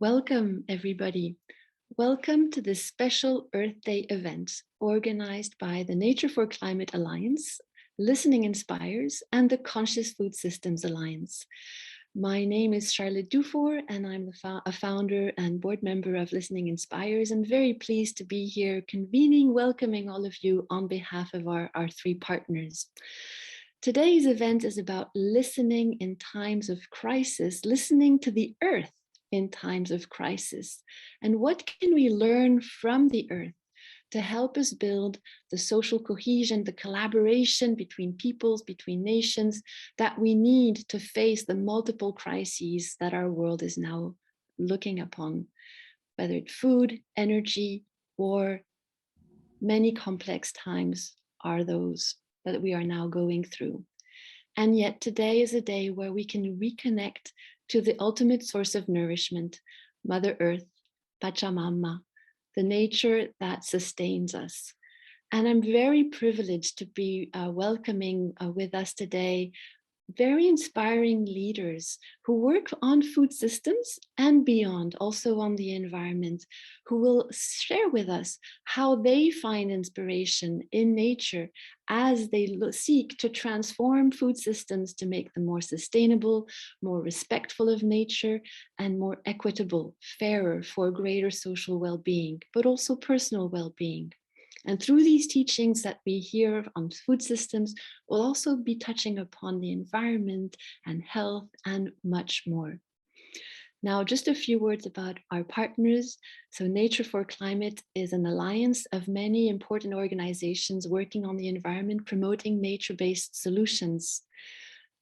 Welcome, everybody. Welcome to this special Earth Day event organized by the Nature for Climate Alliance, Listening Inspires, and the Conscious Food Systems Alliance. My name is Charlotte Dufour, and I'm a founder and board member of Listening Inspires, and very pleased to be here convening, welcoming all of you on behalf of our three partners. Today's event is about listening in times of crisis, listening to the earth in times of crisis. And what can we learn from the earth to help us build the social cohesion, the collaboration between peoples, between nations that we need to face the multiple crises that our world is now looking upon, whether it's food, energy, war. Many complex times are those that we are now going through. And yet today is a day where we can reconnect to the ultimate source of nourishment, Mother Earth, Pachamama, the nature that sustains us. And I'm very privileged to be welcoming with us today very inspiring leaders who work on food systems and beyond, also on the environment, who will share with us how they find inspiration in nature as they seek to transform food systems to make them more sustainable, more respectful of nature, and more equitable, fairer for greater social well-being, but also personal well-being. And through these teachings that we hear on food systems, we'll also be touching upon the environment and health and much more. Now, just a few words about our partners. So Nature for Climate is an alliance of many important organizations working on the environment, promoting nature-based solutions.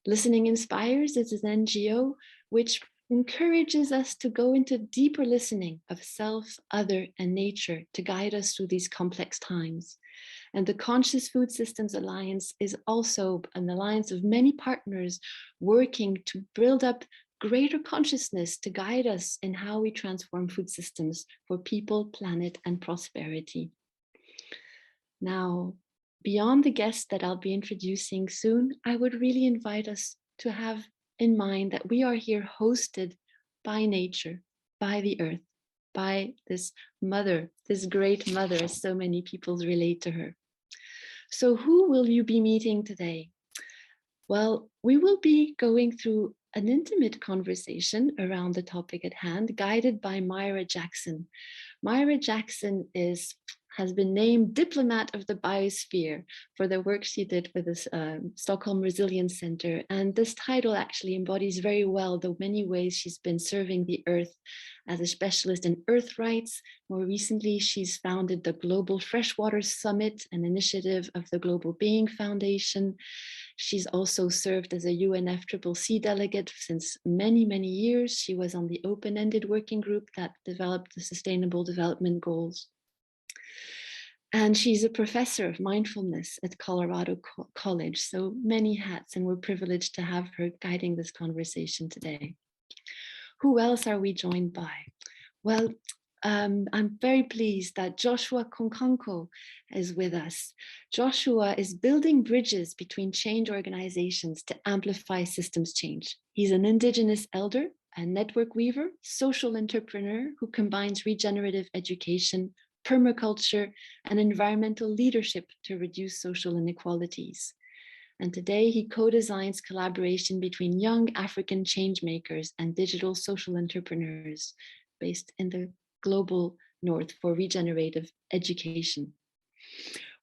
Listening Inspires is an NGO which encourages us to go into deeper listening of self, other, and nature to guide us through these complex times. And the Conscious Food Systems Alliance is also an alliance of many partners working to build up greater consciousness to guide us in how we transform food systems for people, planet, and prosperity. Now, beyond the guests that I'll be introducing soon, I would really invite us to have in mind that we are here hosted by nature, by the earth, by this mother, this great mother, as so many people relate to her. So who will you be meeting today? Well, we will be going through an intimate conversation around the topic at hand, guided by Myra Jackson. Myra Jackson has been named Diplomat of the Biosphere for the work she did with the Stockholm Resilience Center. And this title actually embodies very well the many ways she's been serving the earth as a specialist in earth rights. More recently, she's founded the Global Freshwater Summit, an initiative of the Global Being Foundation. She's also served as a UNFCCC delegate since many, many years. She was on the open-ended working group that developed the Sustainable Development Goals. And she's a professor of mindfulness at Colorado College, so many hats, and we're privileged to have her guiding this conversation today. Who else are we joined by? Well, I'm very pleased that Joshua Konkanko is with us. Joshua is building bridges between change organizations to amplify systems change. He's an Indigenous elder, a network weaver, social entrepreneur who combines regenerative education, permaculture, and environmental leadership to reduce social inequalities. And today he co-designs collaboration between young African change makers and digital social entrepreneurs based in the global north for regenerative education.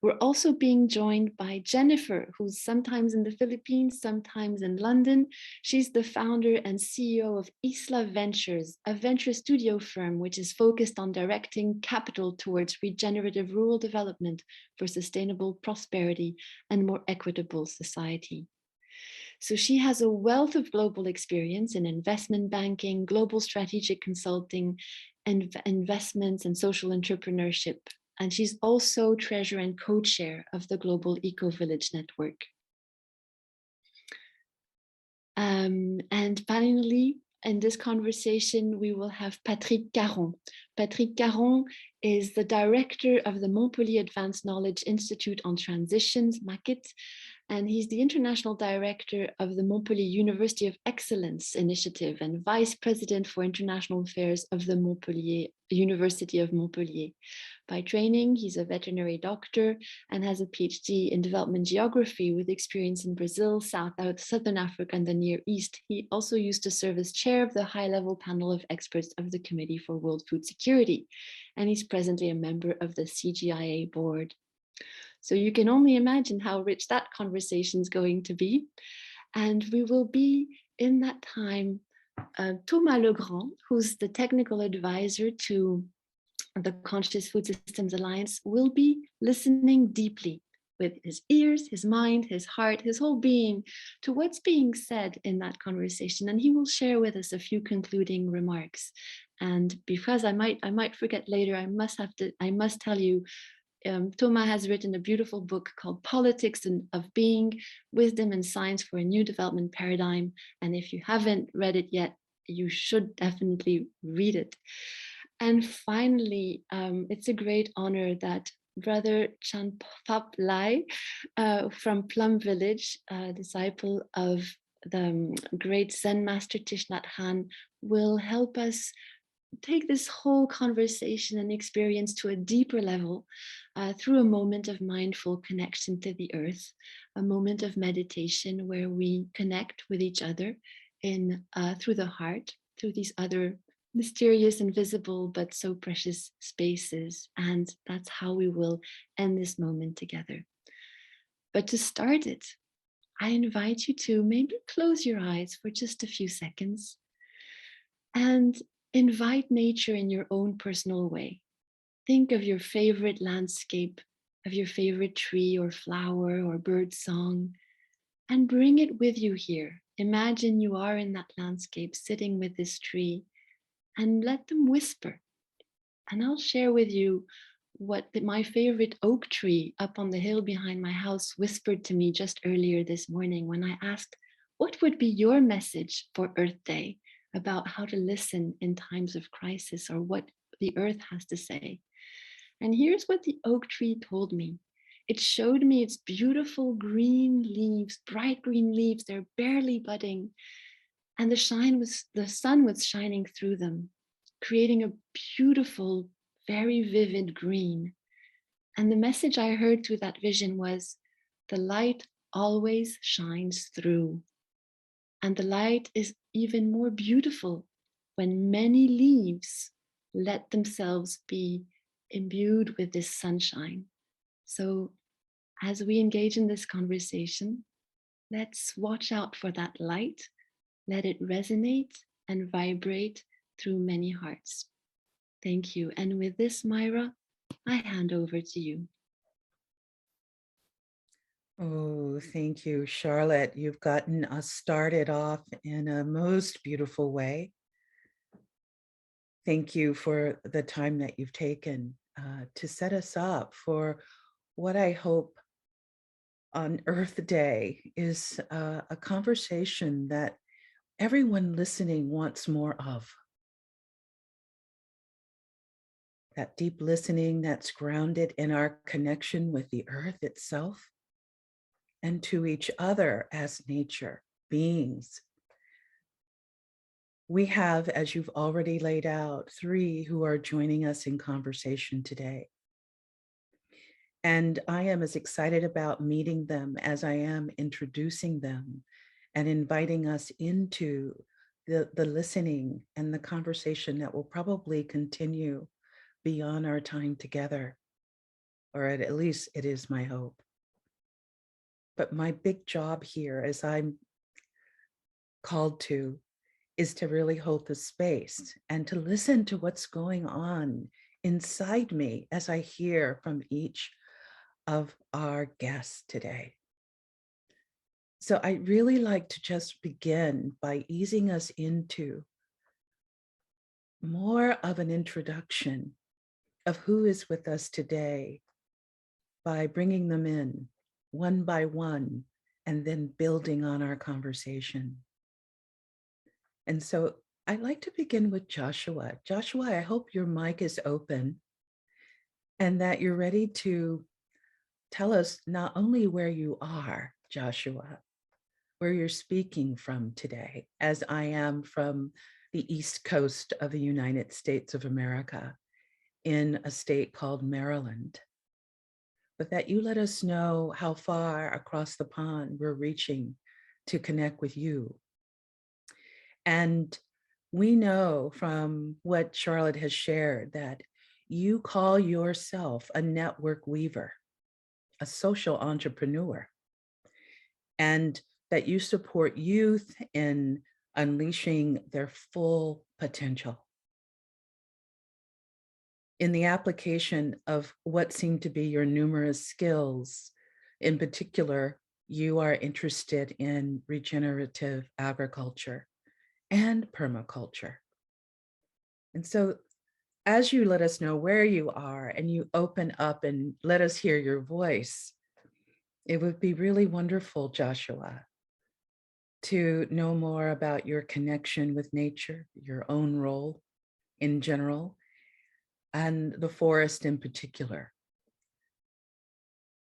We're also being joined by Jennifer, who's sometimes in the Philippines, sometimes in London. She's the founder and CEO of Isla Ventures, a venture studio firm which is focused on directing capital towards regenerative rural development for sustainable prosperity and more equitable society. So she has a wealth of global experience in investment banking, global strategic consulting, and investments and social entrepreneurship. And she's also treasurer and co-chair of the Global Eco-Village Network. And finally, in this conversation, we will have Patrick Carron. Patrick Carron is the director of the Montpellier Advanced Knowledge Institute on Transitions, MACIT, and he's the international director of the Montpellier University of Excellence Initiative and vice president for international affairs of the Montpellier University of Montpellier. By training, he's a veterinary doctor and has a PhD in development geography with experience in Brazil, Southern Africa, and the Near East. He also used to serve as chair of the high-level panel of experts of the Committee for World Food Security, and he's presently a member of the CGIA board. So you can only imagine how rich that conversation is going to be. And we will be in that time, Thomas Legrand, who's the technical advisor to the Conscious Food Systems Alliance, will be listening deeply with his ears, his mind, his heart, his whole being to what's being said in that conversation. And he will share with us a few concluding remarks. And because I might forget later, I must tell you, Thomas has written a beautiful book called Politics of Being, Wisdom and Science for a New Development Paradigm. And if you haven't read it yet, you should definitely read it. And finally, it's a great honor that Brother Chanpap Lai from Plum Village, a disciple of the great Zen master Thich Nhat Hanh, will help us take this whole conversation and experience to a deeper level through a moment of mindful connection to the earth, a moment of meditation where we connect with each other through the heart, through these other mysterious, invisible, but so precious spaces. And that's how we will end this moment together. But to start it, I invite you to maybe close your eyes for just a few seconds and invite nature in your own personal way. Think of your favorite landscape, of your favorite tree or flower or bird song, and bring it with you here. Imagine you are in that landscape sitting with this tree, and let them whisper. And I'll share with you what my favorite oak tree up on the hill behind my house whispered to me just earlier this morning when I asked, what would be your message for Earth Day about how to listen in times of crisis, or what the earth has to say? And here's what the oak tree told me. It showed me its beautiful green leaves, bright green leaves, they're barely budding. And the sun was shining through them, creating a beautiful, very vivid green. And the message I heard through that vision was, the light always shines through. And the light is even more beautiful when many leaves let themselves be imbued with this sunshine. So as we engage in this conversation, let's watch out for that light. Let it resonate and vibrate through many hearts. Thank you. And with this, Myra, I hand over to you. Oh, thank you, Charlotte. You've gotten us started off in a most beautiful way. Thank you for the time that you've taken to set us up for what I hope on Earth Day is a conversation that everyone listening wants more of. That deep listening that's grounded in our connection with the earth itself and to each other as nature beings. We have, as you've already laid out, 3 who are joining us in conversation today. And I am as excited about meeting them as I am introducing them and inviting us into the listening and the conversation that will probably continue beyond our time together, or at least it is my hope. But my big job here, as I'm called to, is to really hold the space and to listen to what's going on inside me as I hear from each of our guests today. So I really like to just begin by easing us into more of an introduction of who is with us today by bringing them in one by one and then building on our conversation. And so I'd like to begin with Joshua. Joshua, I hope your mic is open and that you're ready to tell us not only where you are, Joshua, where you're speaking from today, as I am from the East Coast of the United States of America in a state called Maryland, but that you let us know how far across the pond we're reaching to connect with you. And we know from what Charlotte has shared that you call yourself a network weaver, a social entrepreneur, and that you support youth in unleashing their full potential in the application of what seem to be your numerous skills. In particular, you are interested in regenerative agriculture and permaculture. And so as you let us know where you are and you open up and let us hear your voice, it would be really wonderful, Joshua, to know more about your connection with nature, your own role in general, and the forest in particular.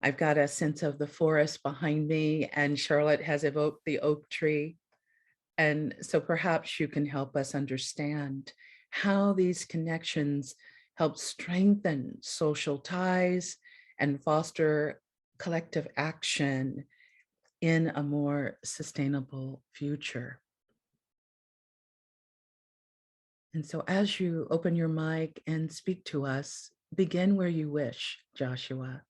I've got a sense of the forest behind me, and Charlotte has evoked the oak tree. And so perhaps you can help us understand how these connections help strengthen social ties and foster collective action in a more sustainable future. And so as you open your mic and speak to us, begin where you wish, Joshua.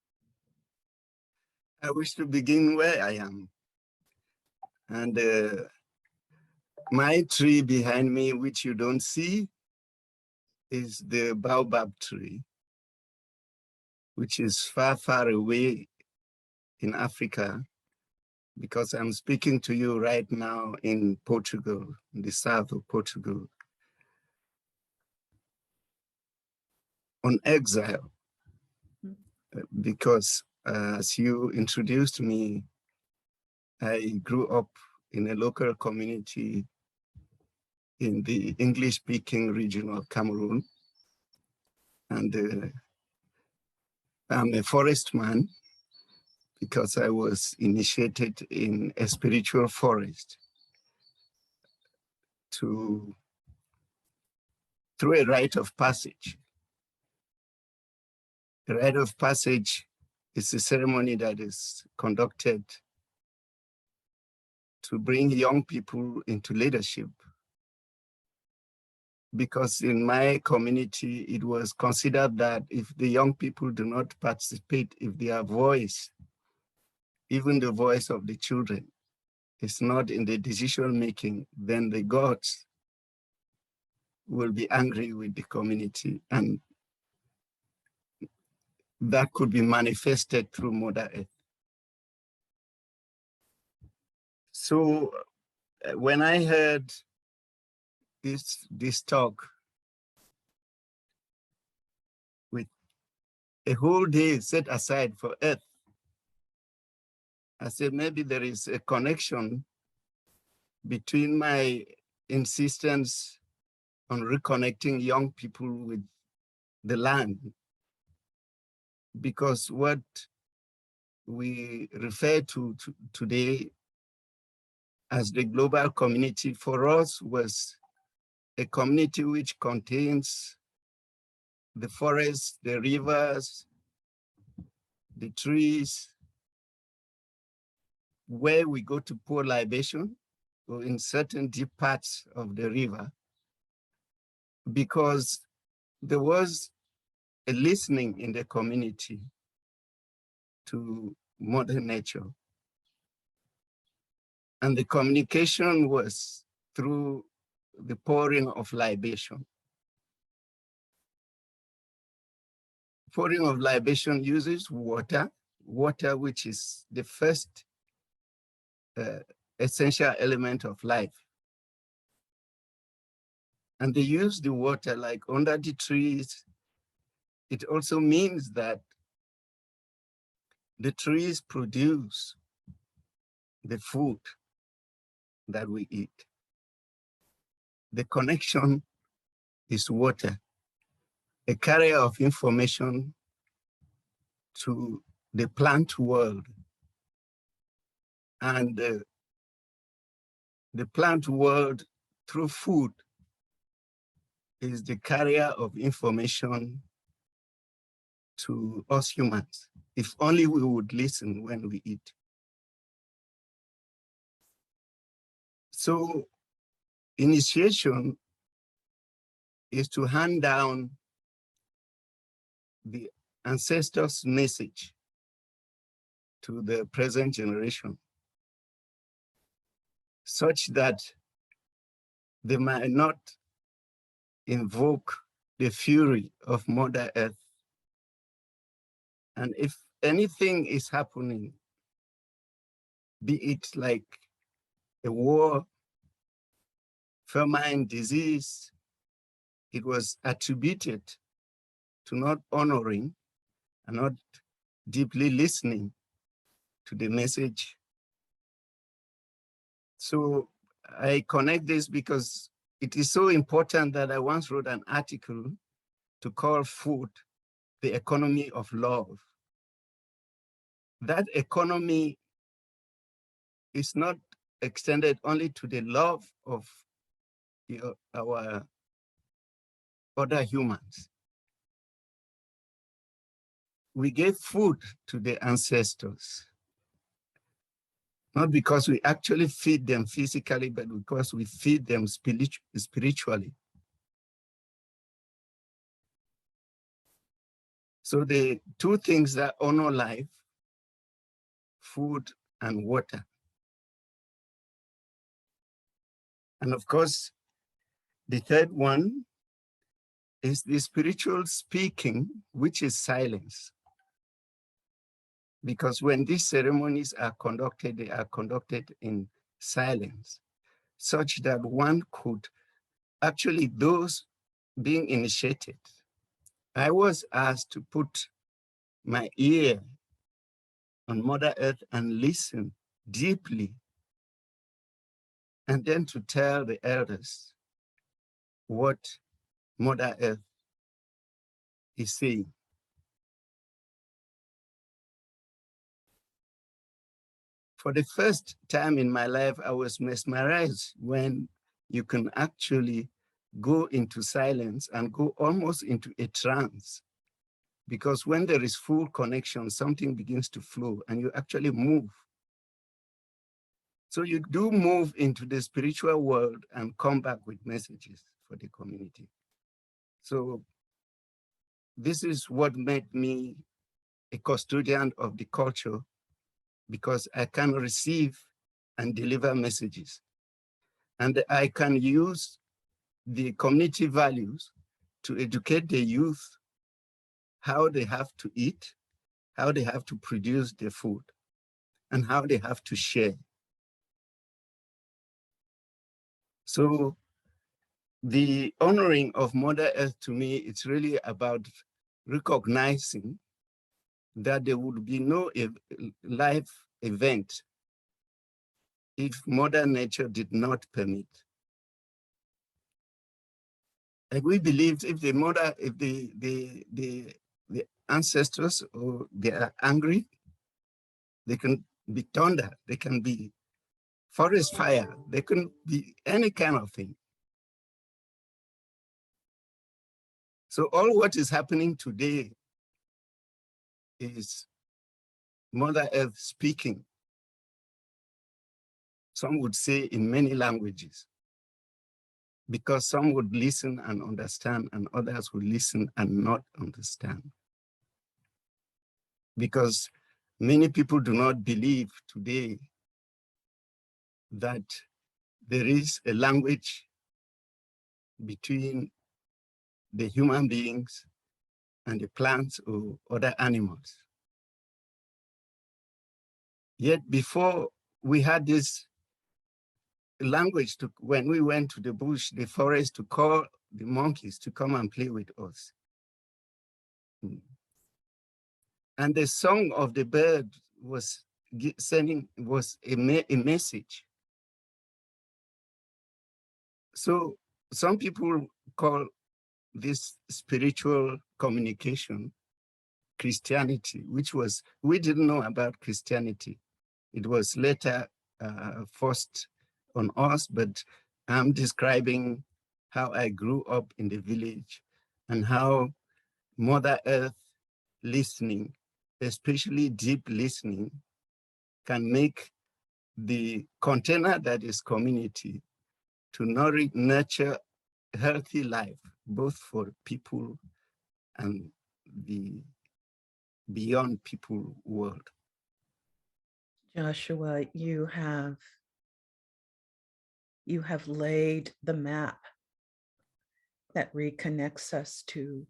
I wish to begin where I am. And my tree behind me, which you don't see, is the baobab tree, which is far, far away in Africa, because I'm speaking to you right now in Portugal, in the south of Portugal, on exile, because as you introduced me, I grew up in a local community in the English-speaking region of Cameroon. And I'm a forest man because I was initiated in a spiritual forest through a rite of passage. The rite of passage is a ceremony that is conducted to bring young people into leadership. Because in my community, it was considered that if the young people do not participate, if their voice, even the voice of the children, is not in the decision making, then the gods will be angry with the community, and that could be manifested through Mother Earth. So when I heard this talk with a whole day set aside for Earth, I said maybe there is a connection between my insistence on reconnecting young people with the land, because what we refer to today as the global community for us was a community which contains the forests, the rivers, the trees, where we go to pour libation, or in certain deep parts of the river, because there was a listening in the community to Mother Nature. And the communication was through the pouring of libation. Pouring of libation uses water, which is the first essential element of life. And they use the water like under the trees. It also means that the trees produce the food that we eat. the connection is water, a carrier of information to the plant world. And the plant world, through food, is the carrier of information to us humans, if only we would listen when we eat. So initiation is to hand down the ancestors' message to the present generation, such that they might not invoke the fury of Mother Earth. And if anything is happening, be it like a war, famine, disease, it was attributed to not honoring and not deeply listening to the message. So I connect this because it is so important that I once wrote an article to call food the economy of love. That economy is not extended only to the love of our other humans. We gave food to the ancestors, not because we actually feed them physically, but because we feed them spiritually. So the two things that honor life, food and water. And of course, the third one is the spiritual speaking, which is silence. Because when these ceremonies are conducted, they are conducted in silence, such that one could actually, those being initiated, I was asked to put my ear on Mother Earth and listen deeply, and then to tell the elders what Mother Earth is saying. For the first time in my life, I was mesmerized when you can actually go into silence and go almost into a trance. Because when there is full connection, something begins to flow and you actually move. So you do move into the spiritual world and come back with messages for the community. So this is what made me a custodian of the culture, because I can receive and deliver messages. And I can use the community values to educate the youth how they have to eat, how they have to produce their food, and how they have to share. So the honoring of Mother Earth, to me, it's really about recognizing that there would be no life event if Mother Nature did not permit. And we believed if the mother, if the ancestors, or they are angry, they can be thunder, they can be forest fire, they can be any kind of thing. So all what is happening today is Mother Earth speaking. Some would say in many languages, because some would listen and understand, and others would listen and not understand. Because many people do not believe today that there is a language between the human beings and the plants or other animals. Yet before we had this language, when we went to the bush, the forest, to call the monkeys to come and play with us. And the song of the bird was a message. So some people call this spiritual communication Christianity, which was, we didn't know about Christianity. It was later forced on us, but I'm describing how I grew up in the village and how Mother Earth listening, especially deep listening, can make the container that is community to nurture healthy life, both for people and the beyond people world. Joshua, you have laid the map that reconnects us to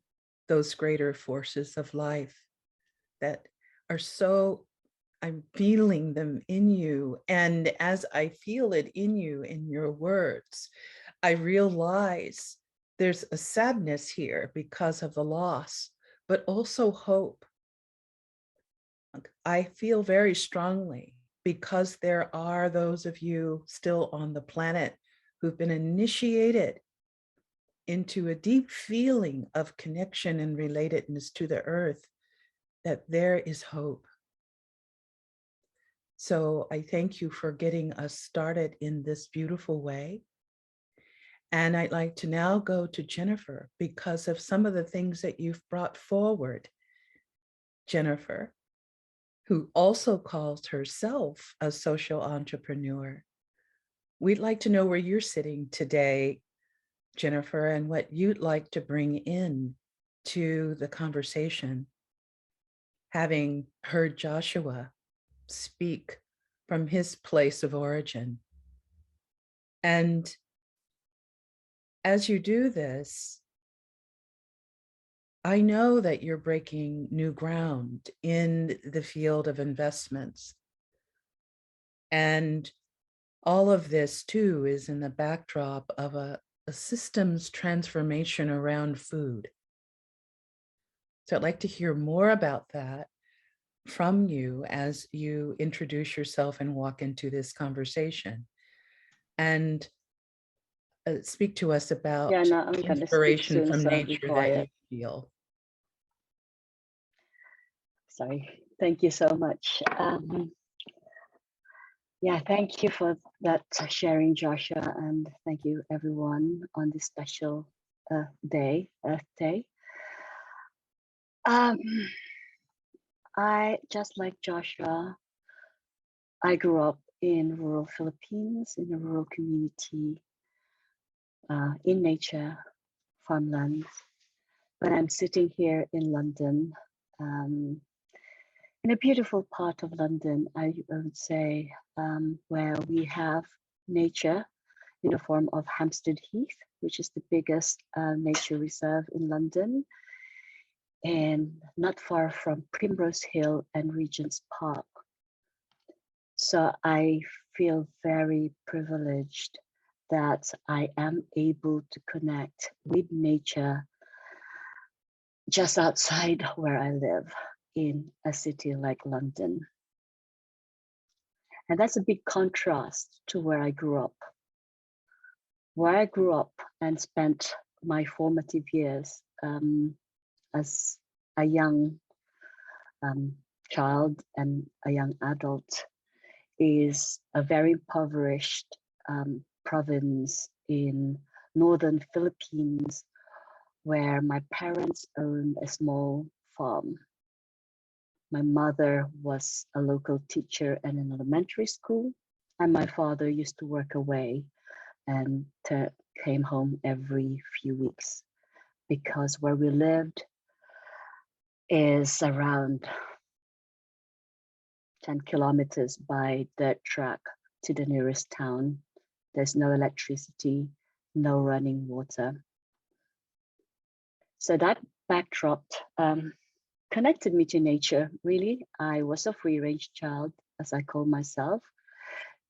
those greater forces of life that are so, I'm feeling them in you. And as I feel it in you, in your words, I realize there's a sadness here because of the loss, but also hope. I feel very strongly because there are those of you still on the planet who've been initiated into a deep feeling of connection and relatedness to the earth, that there is hope. So I thank you for getting us started in this beautiful way. And I'd like to now go to Jennifer because of some of the things that you've brought forward. Jennifer, who also calls herself a social entrepreneur. We'd like to know where you're sitting today, Jennifer, and what you'd like to bring in to the conversation, having heard Joshua speak from his place of origin. And as you do this, I know that you're breaking new ground in the field of investments. And all of this too is in the backdrop of a systems transformation around food. So I'd like to hear more about that from you as you introduce yourself and walk into this conversation. And speak to us about inspiration from nature that you feel. Sorry, thank you so much. Yeah, thank you for that sharing, Joshua, and thank you everyone on this special day, Earth Day. I, just like Joshua, I grew up in rural Philippines, in a rural community, in nature, farmlands. But I'm sitting here in London, in a beautiful part of London, I would say, where we have nature in the form of Hampstead Heath, which is the biggest nature reserve in London, and not far from Primrose Hill and Regent's Park. So I feel very privileged that I am able to connect with nature just outside where I live in a city like London. And that's a big contrast to where I grew up. Where I grew up and spent my formative years as a young child and a young adult is a very impoverished province in northern Philippines, where my parents owned a small farm. My mother was a local teacher in an elementary school, and my father used to work away and came home every few weeks, because where we lived is around 10 kilometers by dirt track to the nearest town. There's no electricity, no running water. So that backdrop connected me to nature, really. I was a free-range child, as I call myself,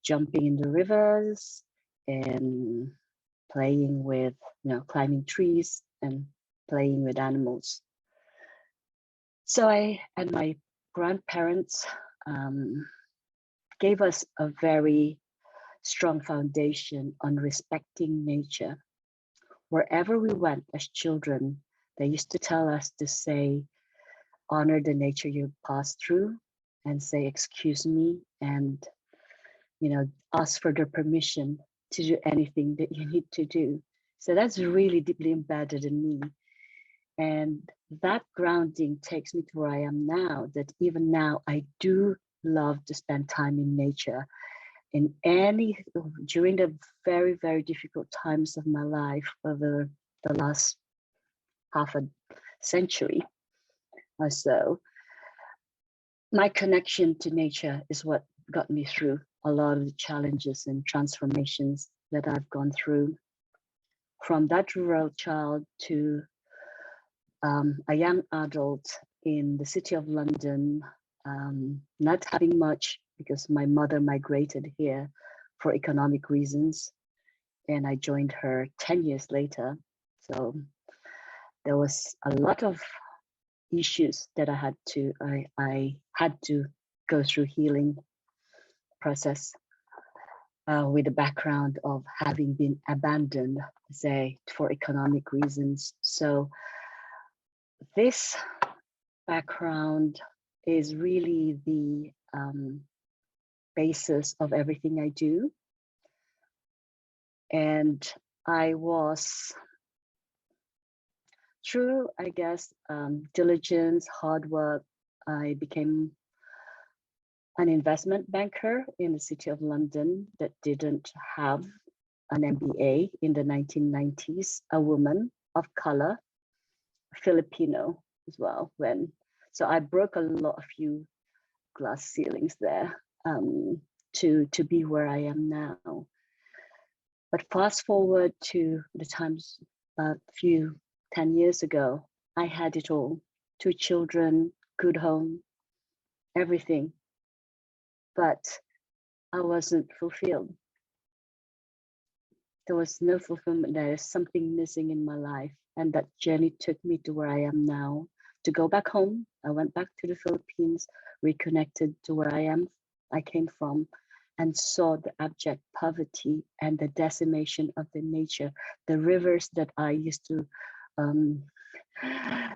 jumping in the rivers and playing with, climbing trees and playing with animals. So I and my grandparents gave us a very strong foundation on respecting nature, wherever we went as children, they used to tell us to say, honor the nature you pass through, and say, excuse me, and ask for their permission to do anything that you need to do. So that's really deeply embedded in me. And that grounding takes me to where I am now, that even now I do love to spend time in nature. During the very, very difficult times of my life over the last half a century or so, my connection to nature is what got me through a lot of the challenges and transformations that I've gone through. From that rural child to a young adult in the city of London, not having much because my mother migrated here for economic reasons, and I joined her 10 years later. So there was a lot of issues that I had to go through healing process with the background of having been abandoned, say, for economic reasons. So this background is really the basis of everything I do. And I was, through, I guess, diligence, hard work, I became an investment banker in the city of London that didn't have an MBA in the 1990s, a woman of color, Filipino as well. So I broke a few glass ceilings there to be where I am now. But fast forward to the times a few 10 years ago, I had it all: 2 children, good home, everything. But I wasn't fulfilled. There was no fulfillment. There is something missing in my life. And that journey took me to where I am now. To go back home, I went back to the Philippines, reconnected to where I came from, and saw the abject poverty and the decimation of the nature. The rivers that I used to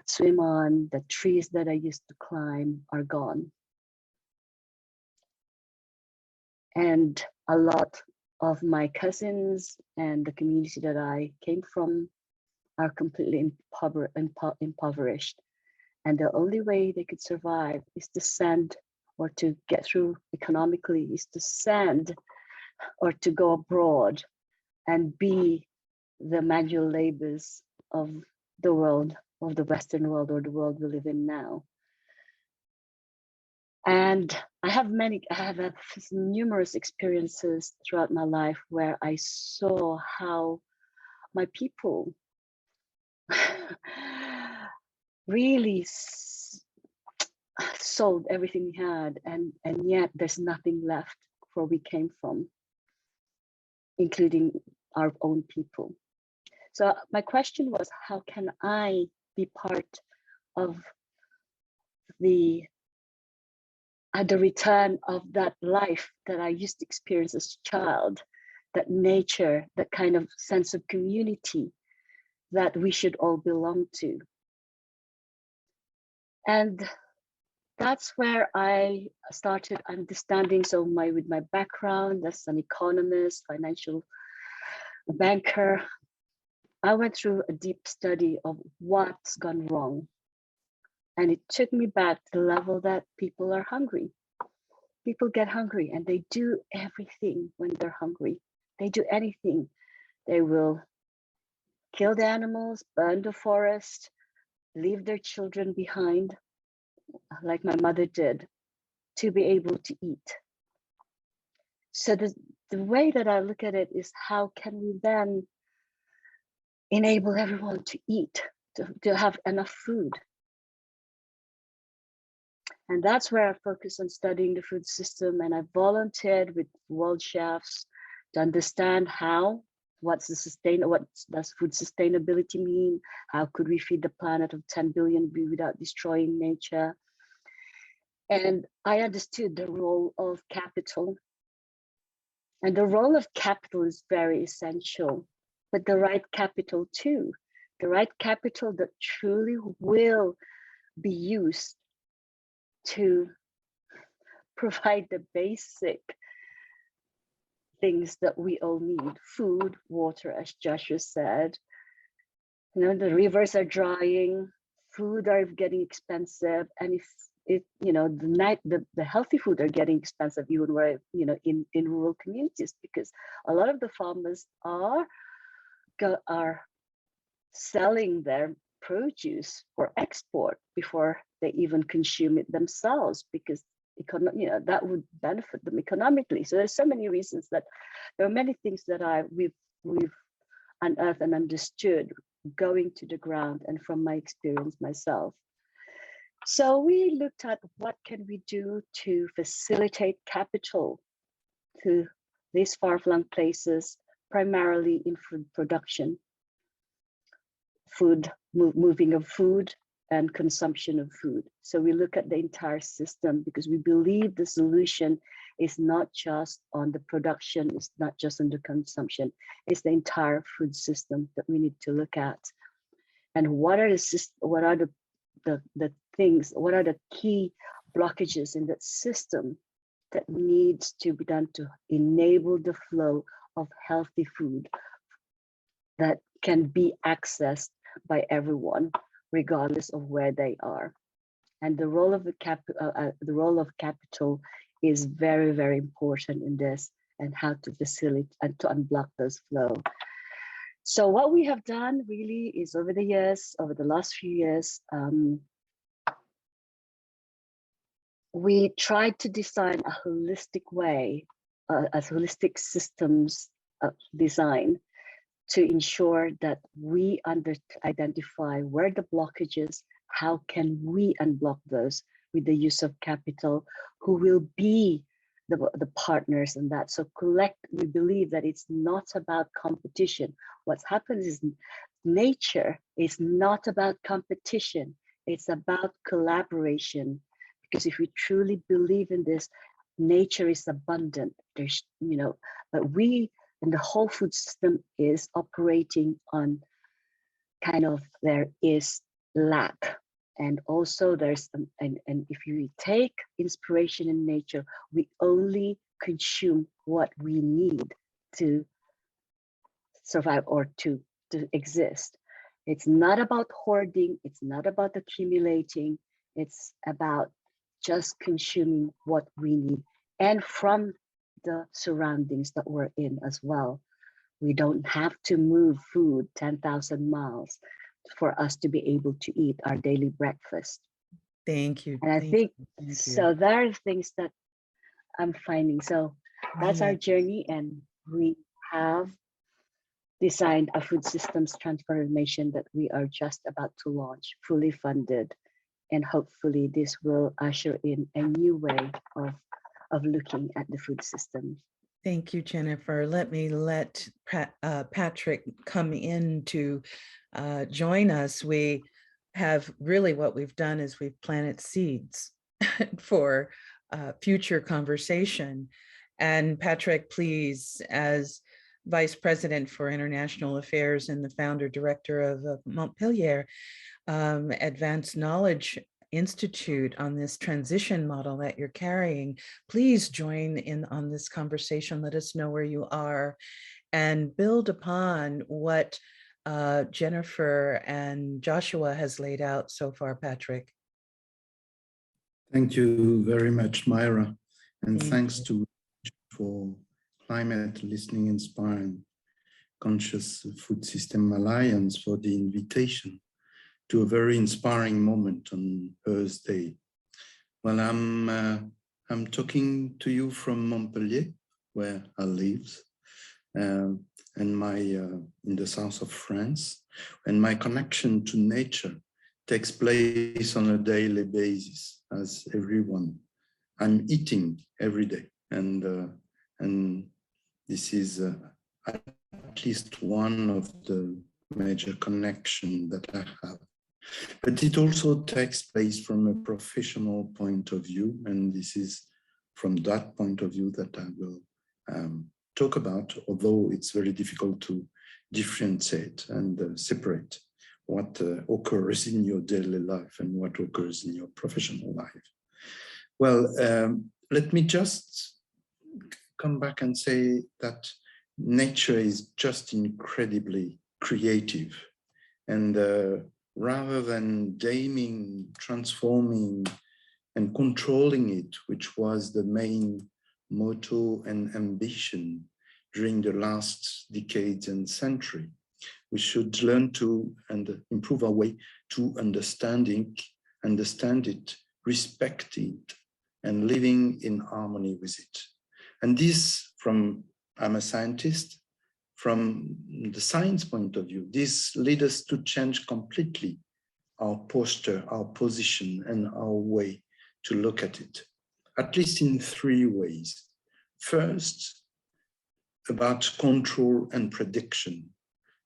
swim on, the trees that I used to climb are gone. And a lot of my cousins and the community that I came from are completely impoverished. And the only way they could survive is to send, or to get through economically, is to send or to go abroad and be the manual labors of the world, of the Western world, or the world we live in now. And I have numerous experiences throughout my life where I saw how my people really sold everything we had, and yet there's nothing left where we came from, including our own people. So my question was, how can I be part of the return of that life that I used to experience as a child, that nature, that kind of sense of community that we should all belong to? And that's where I started understanding. So with my background as an economist, financial banker, I went through a deep study of what's gone wrong. And it took me back to the level that people are hungry. People get hungry and they do everything when they're hungry. They do anything. They will kill the animals, burn the forest, leave their children behind, like my mother did, to be able to eat. So the way that I look at it is, how can we then enable everyone to eat, to have enough food? And that's where I focus on studying the food system. And I volunteered with world chefs to understand what does food sustainability mean? How could we feed the planet of 10 billion without destroying nature? And I understood the role of capital. And the role of capital is very essential. but the right capital too, the right capital that truly will be used to provide the basic things that we all need: food, water, as Joshua said. You know, the rivers are drying, food are getting expensive, and if the healthy food are getting expensive even where, you know, in rural communities, because a lot of the farmers are selling their produce for export before they even consume it themselves, because that would benefit them economically. So there's so many reasons that there are many things that we've unearthed and understood going to the ground and from my experience myself. So we looked at what can we do to facilitate capital to these far-flung places, primarily in food production, moving of food and consumption of food. So we look at the entire system, because we believe the solution is not just on the production, it's not just on the consumption, it's the entire food system that we need to look at. And what are the key blockages in that system that needs to be done to enable the flow of healthy food that can be accessed by everyone, regardless of where they are. And the role of capital is very, very important in this, and how to facilitate and to unblock those flow. So what we have done really is, over the last few years, we tried to design a holistic way, a holistic systems design, to ensure that we identify where the blockages, how can we unblock those with the use of capital, who will be the partners in that. So we believe that it's not about competition. What's happened is nature is not about competition, it's about collaboration. Because if we truly believe in this, nature is abundant. But and the whole food system is operating on there is lack. And also there's, and if you take inspiration in nature, we only consume what we need to survive or to exist. It's not about hoarding, it's not about accumulating, it's about just consuming what we need, and from the surroundings that we're in as well. We don't have to move food 10,000 miles for us to be able to eat our daily breakfast. Thank you. And I think so there are things that I'm finding. So that's our journey, and we have designed a food systems transformation that we are just about to launch, fully funded. And hopefully this will usher in a new way of looking at the food system. Thank you, Jennifer. Let Patrick come in to join us. We have really, what we've done is we've planted seeds for future conversation. And Patrick, please, as Vice President for International Affairs and the founder director of Montpellier Advanced Knowledge Institute, on this transition model that you're carrying, please join in on this conversation. Let us know where you are and build upon what Jennifer and Joshua has laid out so far, Patrick. Thank you very much, Myra. And thanks to for Climate Listening Inspiring Conscious Food System Alliance for the invitation to a very inspiring moment on Earth Day. Well, I'm talking to you from Montpellier, where I live, and in the south of France, and my connection to nature takes place on a daily basis, as everyone. I'm eating every day, and this is at least one of the major connections that I have. But it also takes place from a professional point of view, and this is from that point of view that I will talk about, although it's very difficult to differentiate and separate what occurs in your daily life and what occurs in your professional life. Well, let me just come back and say that nature is just incredibly creative. And rather than damning, transforming, and controlling it, which was the main motto and ambition during the last decades and century, we should learn to and improve our way to understand it, respect it, and living in harmony with it. And this, I'm a scientist, from the science point of view, this leads us to change completely our posture, our position, and our way to look at it, at least in 3 ways. First, about control and prediction.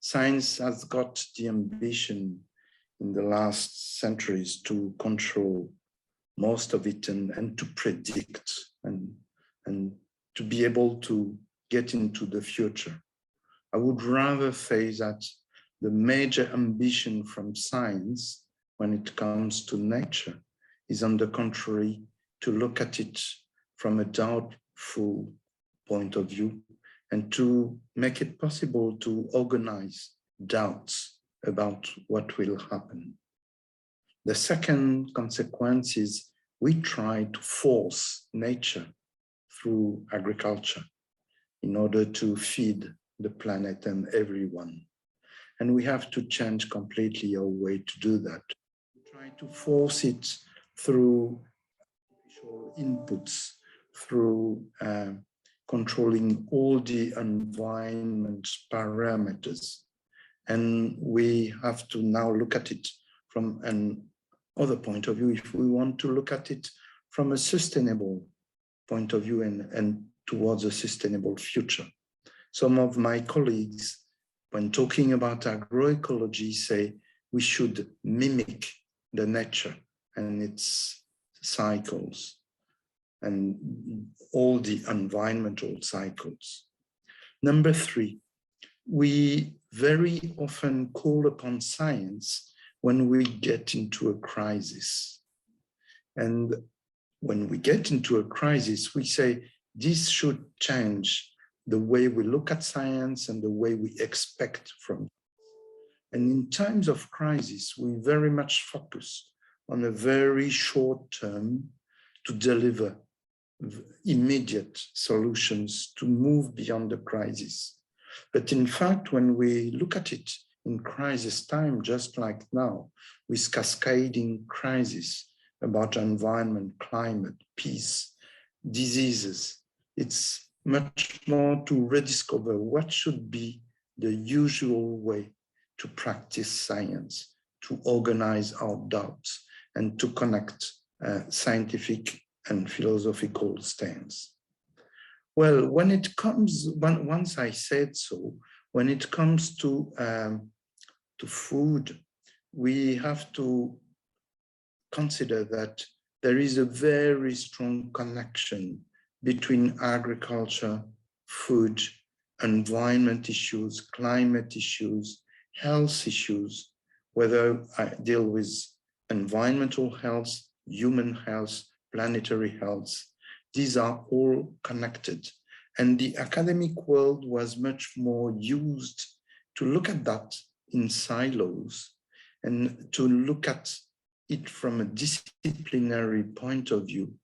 Science has got the ambition in the last centuries to control most of it and to predict and to be able to get into the future. I would rather say that the major ambition from science when it comes to nature is, on the contrary, to look at it from a doubtful point of view and to make it possible to organize doubts about what will happen. The second consequence is we try to force nature through agriculture in order to feed the planet and everyone. And we have to change completely our way to do that. We try to force it through artificial inputs, through controlling all the environment parameters. And we have to now look at it from another point of view, if we want to look at it from a sustainable point of view and towards a sustainable future. Some of my colleagues, when talking about agroecology, say we should mimic the nature and its cycles and all the environmental cycles. Number 3, we very often call upon science when we get into a crisis. And when we get into a crisis, we say this should change the way we look at science and the way we expect from it. And in times of crisis, we very much focus on a very short term to deliver immediate solutions to move beyond the crisis. But in fact, when we look at it in crisis time, just like now, with cascading crises about environment, climate, peace, diseases, it's much more to rediscover what should be the usual way to practice science, to organize our doubts, and to connect scientific and philosophical stance. Well, when it comes, once I said so, when it comes to food, we have to consider that there is a very strong connection between agriculture, food, environment issues, climate issues, health issues, whether I deal with environmental health, human health, planetary health. These are all connected. And the academic world was much more used to look at that in silos and to look at it from a disciplinary point of view,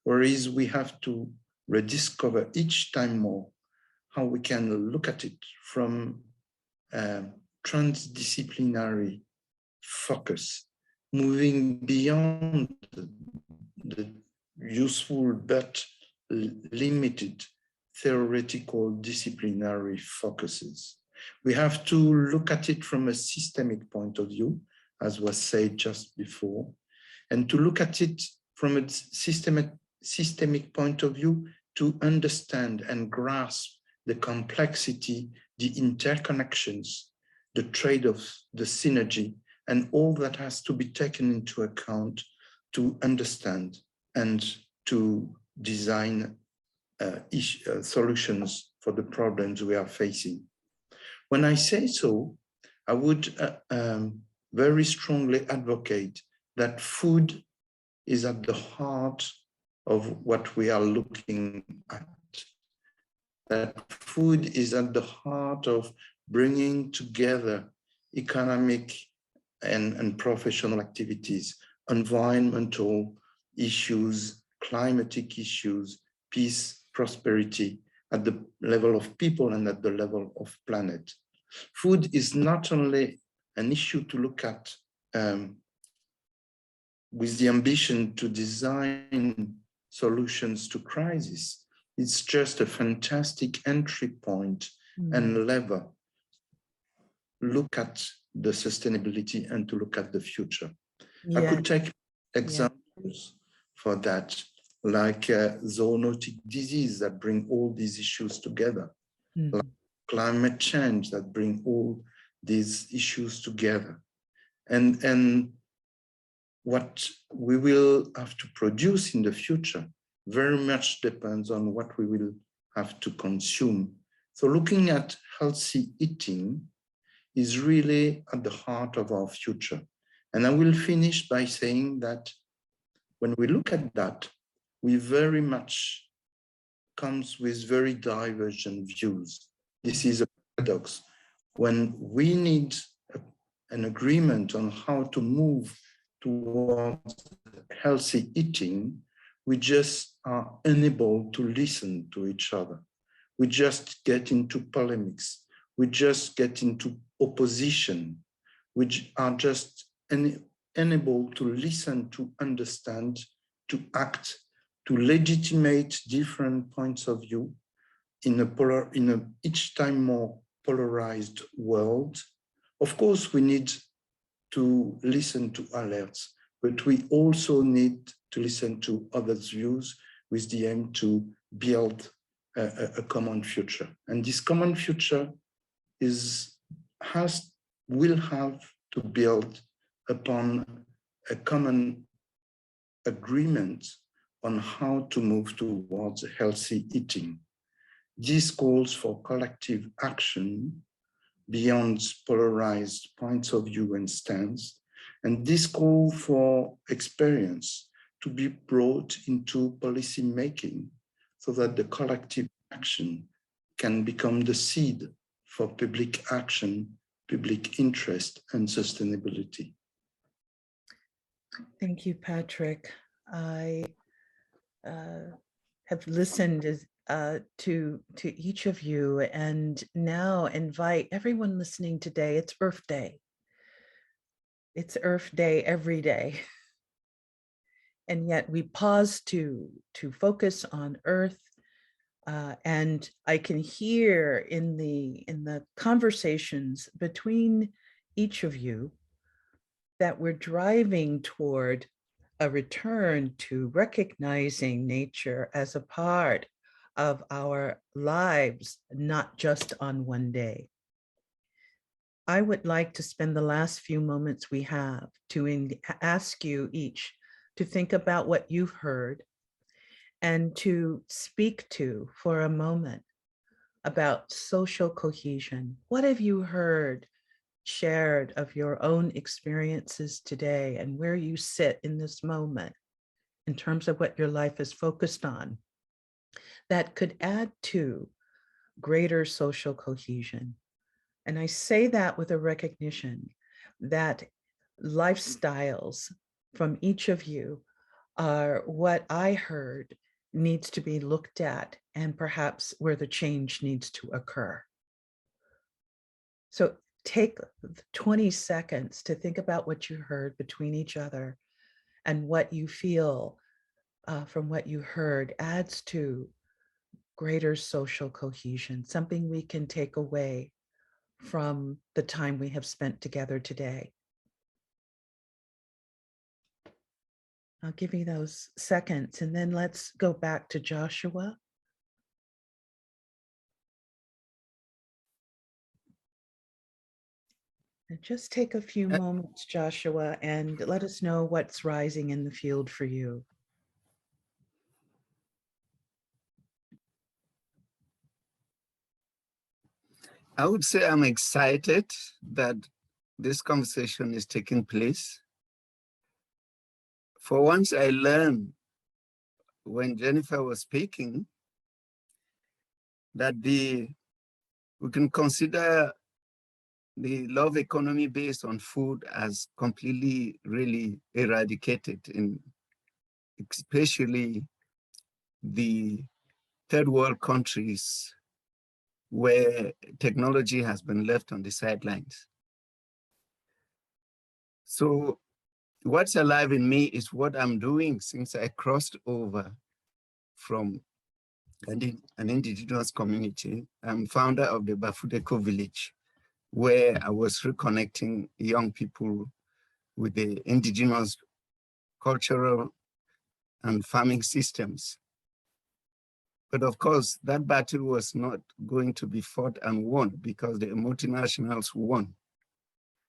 whereas we have to rediscover each time more how we can look at it from a transdisciplinary focus, moving beyond the useful but limited theoretical disciplinary focuses. We have to look at it from a systemic point of view, as was said just before, and to look at it from a systemic point of view to understand and grasp the complexity, the interconnections, the trade-offs, the synergy, and all that has to be taken into account to understand and to design solutions for the problems we are facing. When I say so, I would very strongly advocate that food is at the heart of what we are looking at. That food is at the heart of bringing together economic and professional activities, environmental issues, climatic issues, peace, prosperity at the level of people and at the level of planet. Food is not only an issue to look at with the ambition to design solutions to crisis. It's just a fantastic entry point and lever. Look at the sustainability and to look at the future. I could take examples for that, like zoonotic disease that bring all these issues together, like climate change that bring all these issues together. And what we will have to produce in the future very much depends on what we will have to consume. So looking at healthy eating is really at the heart of our future. And I will finish by saying that when we look at that, we very much comes with very divergent views. This is a paradox. When we need an agreement on how to move towards healthy eating, we just are unable to listen to each other. We just get into polemics. We just get into opposition. We are just unable to listen, to understand, to act, to legitimate different points of view in a each time more polarized world. Of course, we need to listen to alerts, but we also need to listen to others' views with the aim to build a common future. And this common future will have to build upon a common agreement on how to move towards healthy eating. This calls for collective action beyond polarized points of view and stance, and this call for experience to be brought into policy making so that the collective action can become the seed for public action, public interest, and sustainability. Thank you, Patrick. I have listened to each of you, and now invite everyone listening today. It's Earth Day. It's Earth Day every day. And yet we pause to focus on Earth. And I can hear in the conversations between each of you that we're driving toward a return to recognizing nature as a part of our lives, not just on one day. I would like to spend the last few moments we have to ask you each to think about what you've heard and to speak to for a moment about social cohesion. What have you heard shared of your own experiences today and where you sit in this moment in terms of what your life is focused on that could add to greater social cohesion? And I say that with a recognition that lifestyles from each of you are what I heard needs to be looked at and perhaps where the change needs to occur. So take 20 seconds to think about what you heard between each other and what you feel from what you heard adds to greater social cohesion, something we can take away from the time we have spent together today. I'll give you those seconds, and then let's go back to Joshua. And just take a few moments, Joshua, and let us know what's rising in the field for you. I would say I'm excited that this conversation is taking place. For once, I learned when Jennifer was speaking that we can consider the love economy based on food as completely really eradicated, in especially the third world countries where technology has been left on the sidelines. So what's alive in me is what I'm doing since I crossed over from an indigenous community. I'm founder of the Bafudeko village, where I was reconnecting young people with the indigenous cultural and farming systems. But of course, that battle was not going to be fought and won because the multinationals won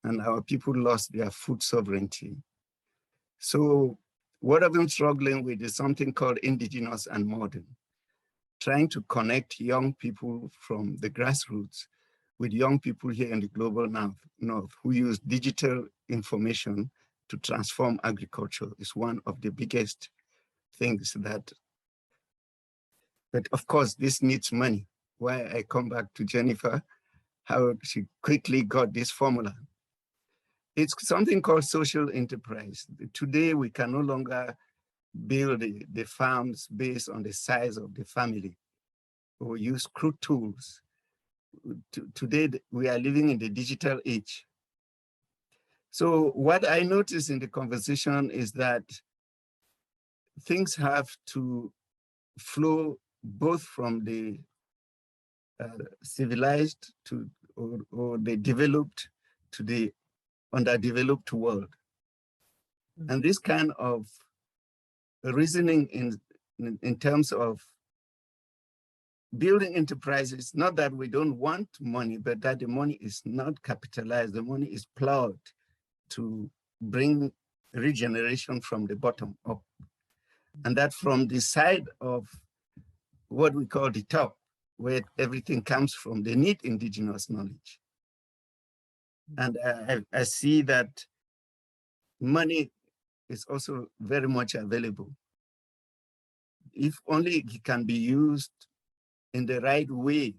and our people lost their food sovereignty. So what I've been struggling with is something called indigenous and modern, trying to connect young people from the grassroots with young people here in the global north who use digital information to transform agriculture is one of the biggest things that, but of course this needs money. Why I come back to Jennifer, how she quickly got this formula. It's something called social enterprise. Today, we can no longer build the farms based on the size of the family or use crude tools. Today, we are living in the digital age. So what I noticed in the conversation is that things have to flow both from the civilized to or the developed to the underdeveloped world. And this kind of reasoning in terms of building enterprises, not that we don't want money, but that the money is not capitalized, the money is plowed to bring regeneration from the bottom up. And that from the side of what we call the top, where everything comes from, they need indigenous knowledge. And I see that money is also very much available. If only it can be used in the right way.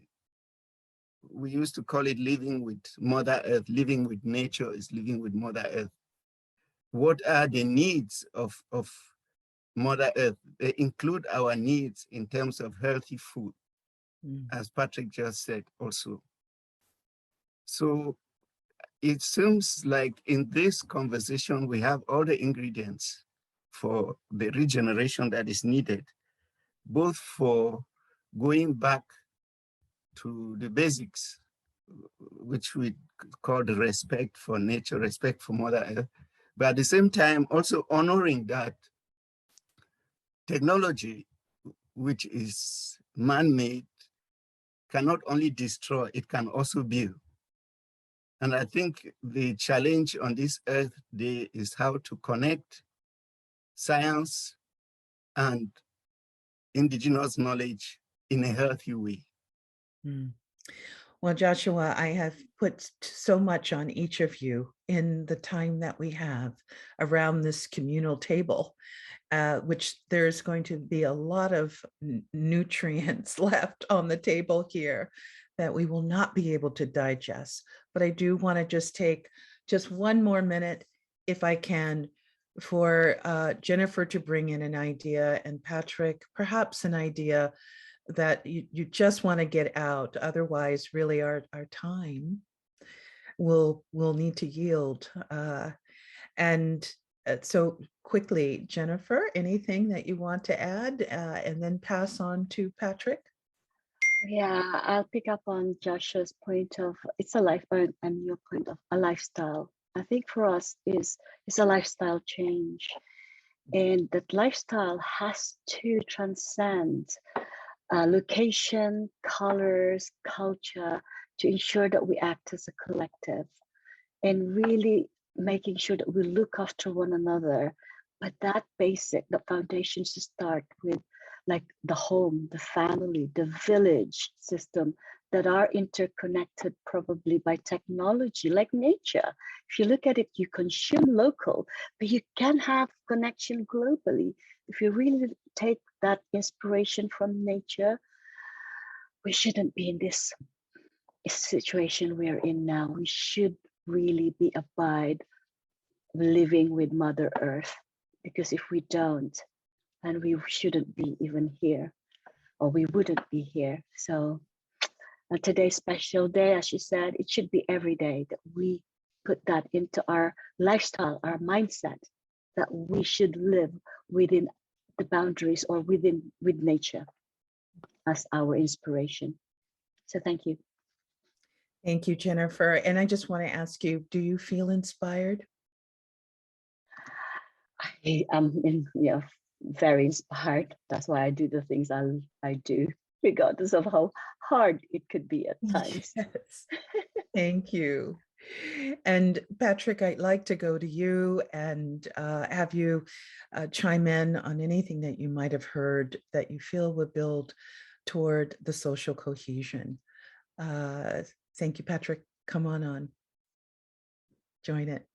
We used to call it living with Mother Earth. Living with nature is living with Mother Earth. What are the needs of Mother Earth? They include our needs in terms of healthy food, as Patrick just said also. So it seems like in this conversation, we have all the ingredients for the regeneration that is needed, both for going back to the basics, which we call the respect for nature, respect for Mother Earth, but at the same time, also honoring that technology, which is man-made, cannot only destroy, it can also build. And I think the challenge on this Earth Day is how to connect science and indigenous knowledge in a healthy way. Well, Joshua, I have put so much on each of you in the time that we have around this communal table, which there's going to be a lot of nutrients left on the table here that we will not be able to digest. But I do want to just take just one more minute, if I can, for Jennifer to bring in an idea, and Patrick, perhaps an idea that you just want to get out. Otherwise, really our time will need to yield. So quickly, Jennifer, anything that you want to add, and then pass on to Patrick? Yeah, I'll pick up on Joshua's point of it's a life, and your point of a lifestyle. I think for us it's a lifestyle change, and that lifestyle has to transcend location, colors, culture, to ensure that we act as a collective and really making sure that we look after one another. But that foundation should start with like the home, the family, the village system, that are interconnected probably by technology, like nature. If you look at it, you consume local, but you can have connection globally. If you really take that inspiration from nature, we shouldn't be in this situation we're in now. We should really be abide living with Mother Earth, because if we don't, then we shouldn't be even here, or we wouldn't be here. So today's special day, as you said, it should be every day that we put that into our lifestyle, our mindset, that we should live within the boundaries or with nature as our inspiration. So thank you. Thank you, Jennifer. And I just want to ask you, do you feel inspired? I am very inspired. That's why I do the things I do, regardless of how hard it could be at times. Yes. Thank you. And Patrick, I'd like to go to you and have you chime in on anything that you might have heard that you feel would build toward the social cohesion. Thank you, Patrick. Come on. Join it.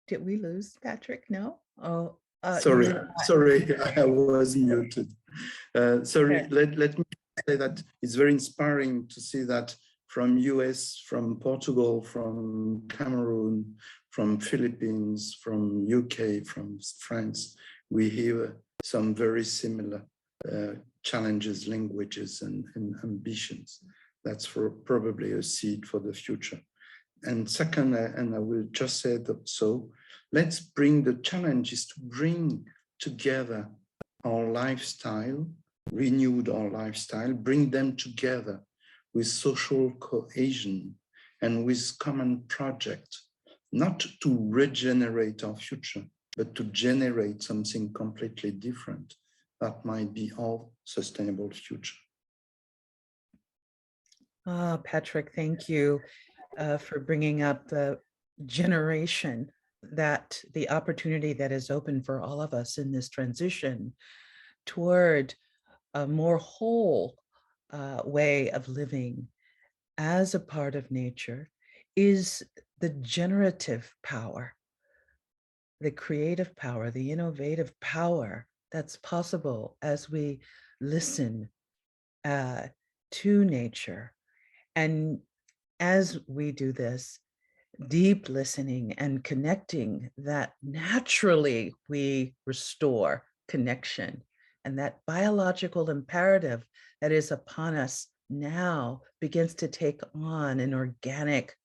Did we lose Patrick? No? Oh, sorry, I was muted. Sorry, okay. let me say that it's very inspiring to see that from US, from Portugal, from Cameroon, from Philippines, from UK, from France, we hear some very similar challenges, languages, and ambitions. That's probably a seed for the future. And second, and I will just say that, so let's bring the challenge is to bring together our lifestyle, renewed our lifestyle, bring them together with social cohesion and with common project, not to regenerate our future, but to generate something completely different that might be our sustainable future. Patrick, thank you for bringing up the generation, that the opportunity that is open for all of us in this transition toward a more whole way of living as a part of nature is the generative power, the creative power, the innovative power that's possible as we listen to nature. And as we do this, deep listening and connecting, that naturally we restore connection, and that biological imperative that is upon us now begins to take on an organic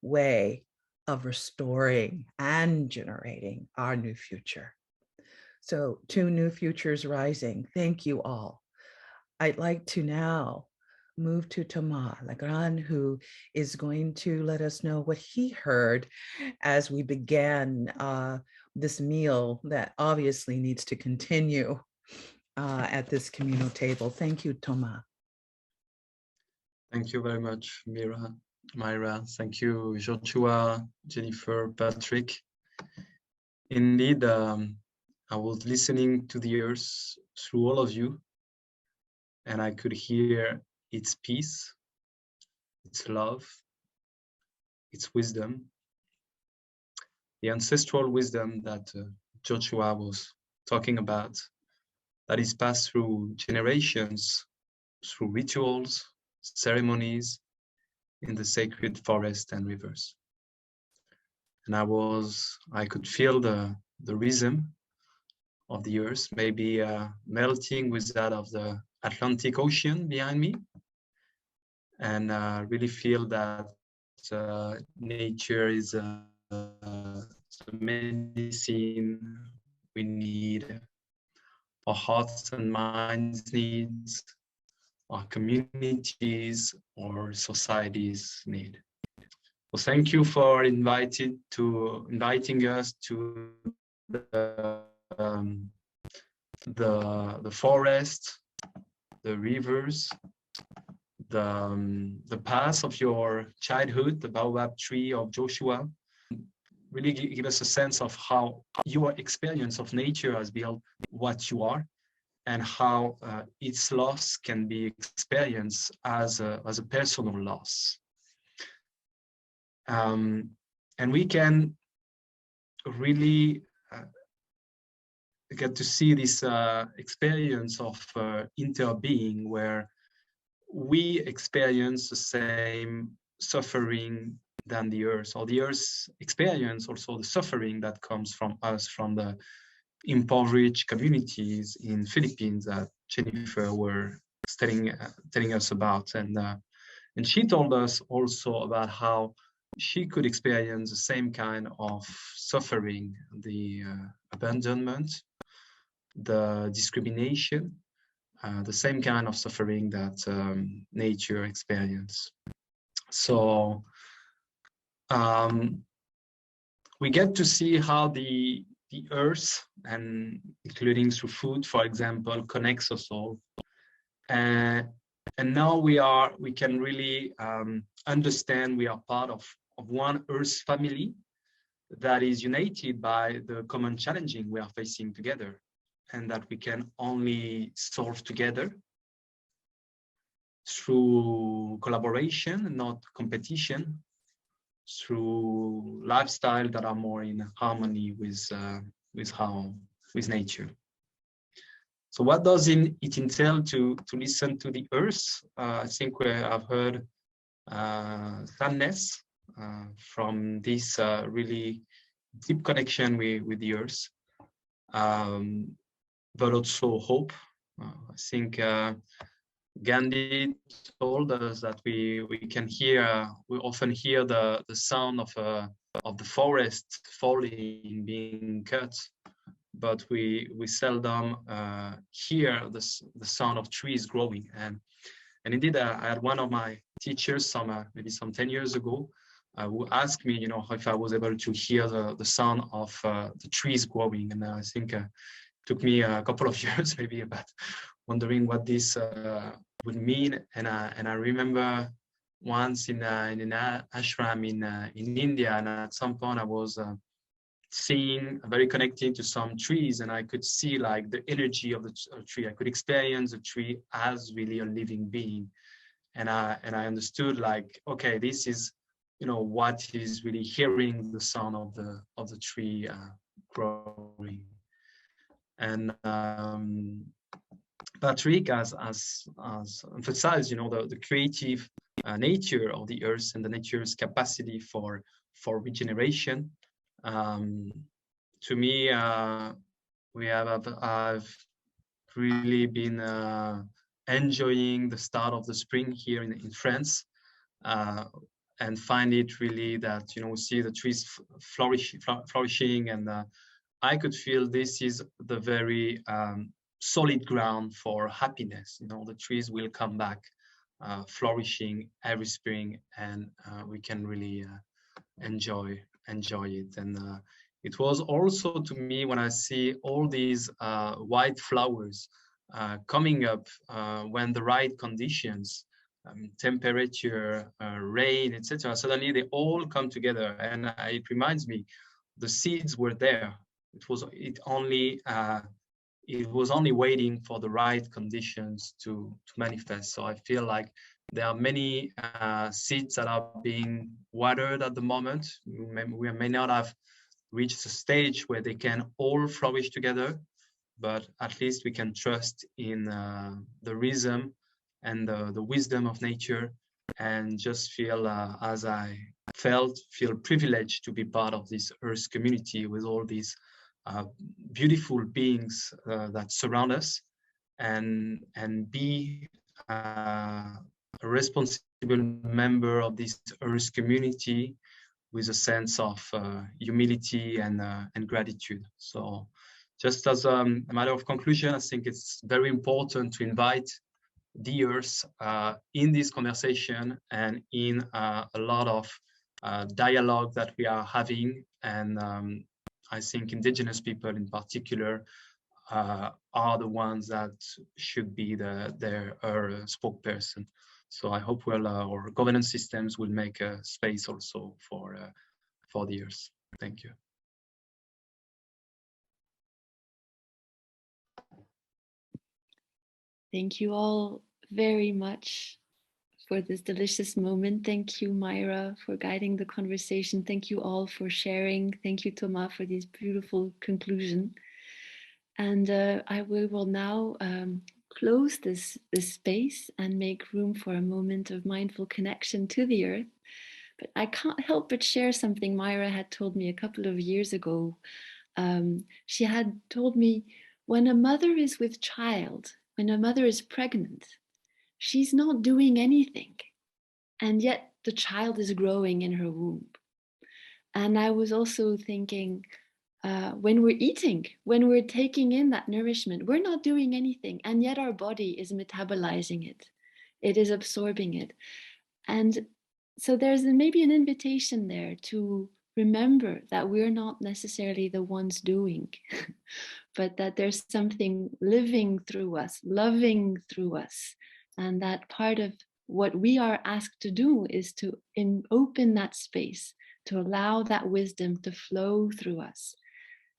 way of restoring and generating our new future. So 2 new futures rising. Thank you all. I'd like to now move to Thomas Legrand, who is going to let us know what he heard as we began this meal that obviously needs to continue at this communal table. Thank you, Thomas. Thank you very much, Myra. Thank you, Joshua, Jennifer, Patrick. Indeed, I was listening to the earth through all of you, and I could hear its peace, its love, its wisdom, the ancestral wisdom that Joshua was talking about, that is passed through generations, through rituals, ceremonies in the sacred forest and rivers. And I could feel the rhythm of the earth, maybe melting with that of the Atlantic Ocean behind me, and really feel that nature is the medicine we need, our hearts and minds needs, our communities, our societies need. So thank you for inviting us to the forest, the rivers, the path of your childhood, the baobab tree of Joshua. Really give us a sense of how your experience of nature has built what you are, and how its loss can be experienced as a personal loss. And we can really get to see this experience of interbeing, where we experience the same suffering than the earth, or the earth experience also the suffering that comes from us, from the impoverished communities in Philippines that Jennifer were telling us about. And she told us also about how she could experience the same kind of suffering, the abandonment, the discrimination, the same kind of suffering that nature experiences. So we get to see how the earth, and including through food, for example, connects us all. And now we can really understand we are part of one earth family that is united by the common challenging we are facing together, and that we can only solve together through collaboration, not competition, through lifestyle that are more in harmony with nature. So what does it entail to listen to the earth? I think I've heard sadness from this really deep connection with the earth, but also hope. I think Gandhi told us that we often hear the sound of the forest falling, being cut, but we seldom hear the sound of trees growing. And indeed, I had one of my teachers maybe some 10 years ago who asked me, if I was able to hear the sound of the trees growing. And I think it took me a couple of years maybe about wondering what this would mean. And I remember once in an ashram in India, and at some point I was seeing, very connected to some trees, and I could see like the energy of the tree. I could experience the tree as really a living being, and I understood, like, okay, this is what is really hearing the sound of the tree growing. And Patrick has emphasized, the creative nature of the earth and the nature's capacity for regeneration. To me, I've really been enjoying the start of the spring here in France, and find it really that we see the trees flourishing, and I could feel this is the very solid ground for happiness. The trees will come back flourishing every spring, and we can really enjoy it. And it was also, to me, when I see all these white flowers coming up when the right conditions, temperature, rain, etc., suddenly they all come together, and it reminds me the seeds were there. It was only waiting for the right conditions to manifest. So I feel like there are many seeds that are being watered at the moment. We may not have reached a stage where they can all flourish together, but at least we can trust in the rhythm and the wisdom of nature, and just feel, as I feel privileged to be part of this earth community with all these beautiful beings that surround us, and be a responsible member of this earth community with a sense of humility and gratitude. So just as a matter of conclusion, I think it's very important to invite the earth in this conversation, and in a lot of dialogue that we are having. And I think indigenous people in particular are the ones that should be their spokesperson. So I hope our governance systems will make a space also for the earth. Thank you. Thank you all very much for this delicious moment. Thank you, Myra, for guiding the conversation. Thank you all for sharing. Thank you, Thomas, for this beautiful conclusion. And we will now close this space and make room for a moment of mindful connection to the earth. But I can't help but share something Myra had told me a couple of years ago. She had told me, when a mother is with child, when a mother is pregnant, she's not doing anything. And yet the child is growing in her womb. And I was also thinking, when we're eating, when we're taking in that nourishment, we're not doing anything. And yet our body is metabolizing it. It is absorbing it. And so there's maybe an invitation there to remember that we're not necessarily the ones doing, but that there's something living through us, loving through us. And that part of what we are asked to do is to open that space, to allow that wisdom to flow through us.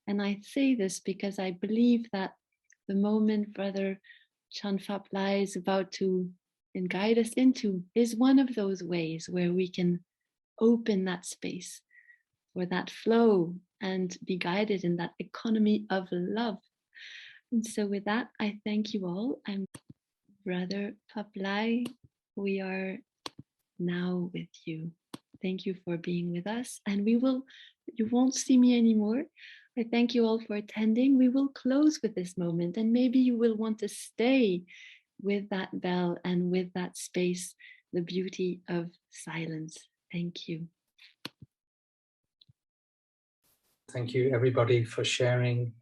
And I say this because I believe that the moment Brother Chanfap Lai is about to guide us into is one of those ways where we can open that space for that flow and be guided in that economy of love. And so with that, I thank you all. I'm Brother Paplai. We are now with you. Thank you for being with us. And you won't see me anymore. I thank you all for attending. We will close with this moment, and maybe you will want to stay with that bell and with that space, the beauty of silence. Thank you. Thank you, everybody, for sharing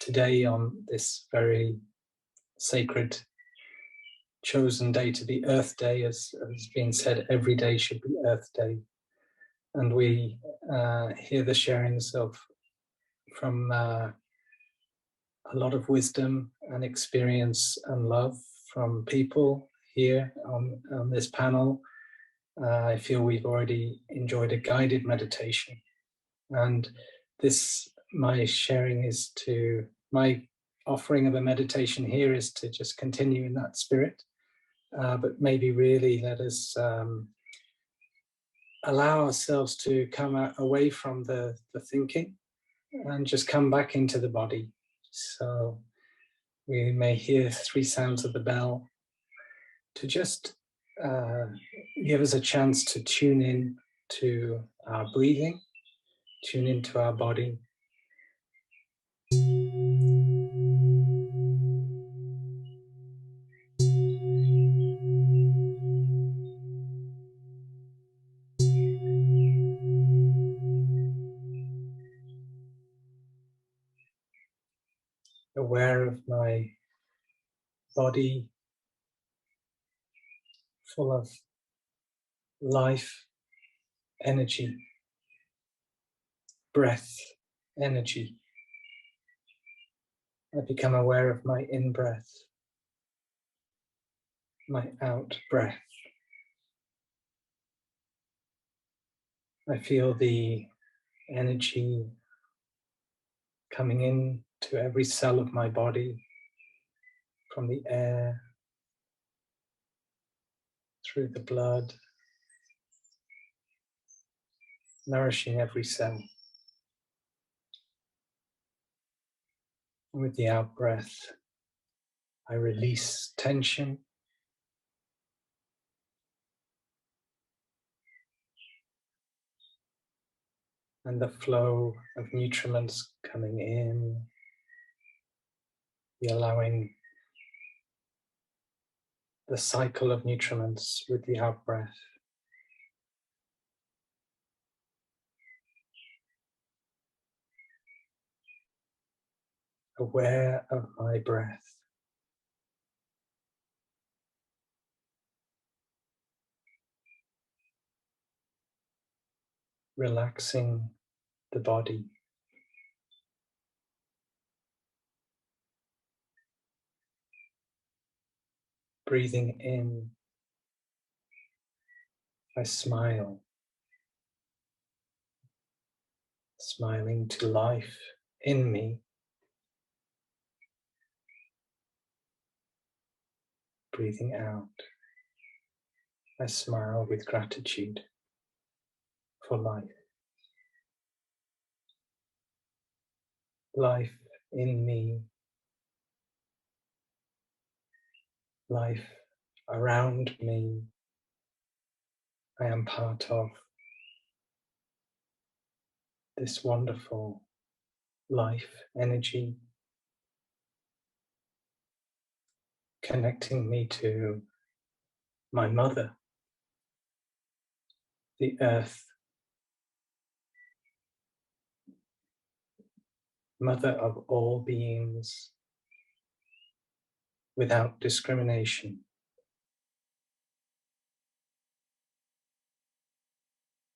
today on this very sacred, chosen day to be Earth Day. As has been said, every day should be Earth Day. And we hear the sharings from a lot of wisdom and experience and love from people here on this panel. I feel we've already enjoyed a guided meditation. And my offering of a meditation here is to just continue in that spirit, but maybe really let us allow ourselves to come away from the thinking and just come back into the body. So we may hear 3 sounds of the bell to just give us a chance to tune in to our breathing, tune into our body. Aware of my body full of life, energy, breath, energy. I become aware of my in-breath, my out-breath. I feel the energy coming in to every cell of my body, from the air, through the blood, nourishing every cell. And with the out-breath, I release tension, and the flow of nutriments coming in, allowing the cycle of nutriments with the out-breath. Aware of my breath. Relaxing the body. Breathing in, I smile. Smiling to life in me. breathing out, I smile with gratitude for life. Life in me, life around me, I am part of this wonderful life energy, connecting me to my mother, the earth, mother of all beings, without discrimination.